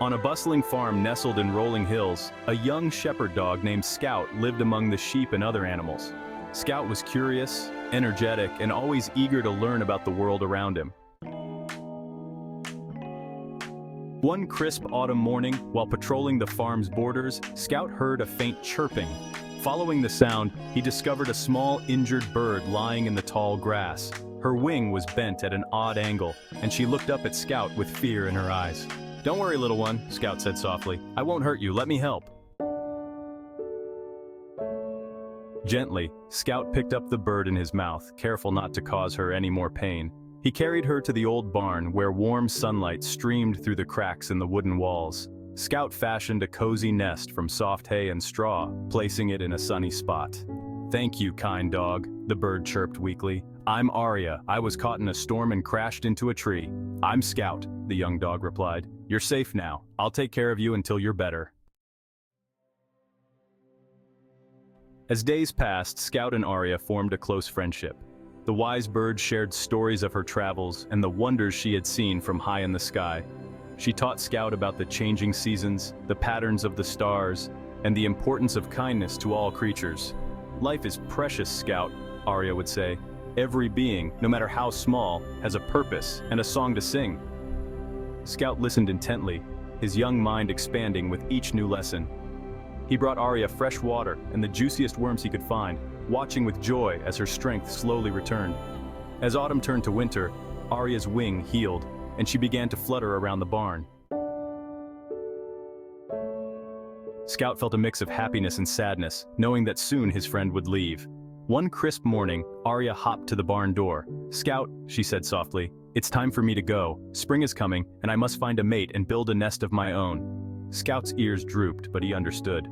On a bustling farm nestled in rolling hills, a young shepherd dog named Scout lived among the sheep and other animals. Scout was curious, energetic, and always eager to learn about the world around him. One crisp autumn morning, while patrolling the farm's borders, Scout heard a faint chirping. Following the sound, he discovered a small, injured bird lying in the tall grass. Her wing was bent at an odd angle, and she looked up at Scout with fear in her eyes. "Don't worry, little one," Scout said softly. "I won't hurt you, let me help." Gently, Scout picked up the bird in his mouth, careful not to cause her any more pain. He carried her to the old barn, where warm sunlight streamed through the cracks in the wooden walls. Scout fashioned a cozy nest from soft hay and straw, placing it in a sunny spot. "Thank you, kind dog," the bird chirped weakly. "I'm Arya. I was caught in a storm and crashed into a tree." "I'm Scout," the young dog replied. "You're safe now. I'll take care of you until you're better." As days passed, Scout and Arya formed a close friendship. The wise bird shared stories of her travels and the wonders she had seen from high in the sky. She taught Scout about the changing seasons, the patterns of the stars, and the importance of kindness to all creatures. "Life is precious, Scout," Arya would say. "Every being, no matter how small, has a purpose and a song to sing." Scout listened intently, his young mind expanding with each new lesson. He brought Arya fresh water and the juiciest worms he could find, watching with joy as her strength slowly returned. As autumn turned to winter, Arya's wing healed, and she began to flutter around the barn. Scout felt a mix of happiness and sadness, knowing that soon his friend would leave. One crisp morning, Arya hopped to the barn door. "Scout," she said softly, "it's time for me to go. Spring is coming, and I must find a mate and build a nest of my own." Scout's ears drooped, but he understood.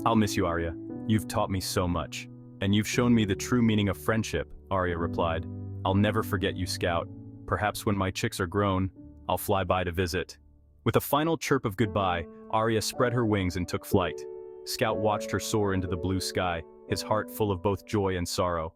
"I'll miss you, Arya. You've taught me so much. And you've shown me the true meaning of friendship," Arya replied. "I'll never forget you, Scout. Perhaps when my chicks are grown, I'll fly by to visit." With a final chirp of goodbye, Arya spread her wings and took flight. Scout watched her soar into the blue sky, his heart full of both joy and sorrow.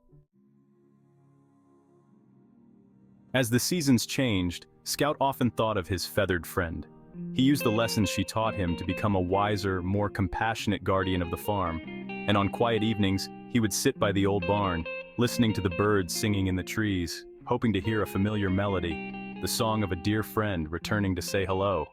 As the seasons changed, Scout often thought of his feathered friend. He used the lessons she taught him to become a wiser, more compassionate guardian of the farm. And on quiet evenings, he would sit by the old barn, listening to the birds singing in the trees, hoping to hear a familiar melody, the song of a dear friend returning to say hello.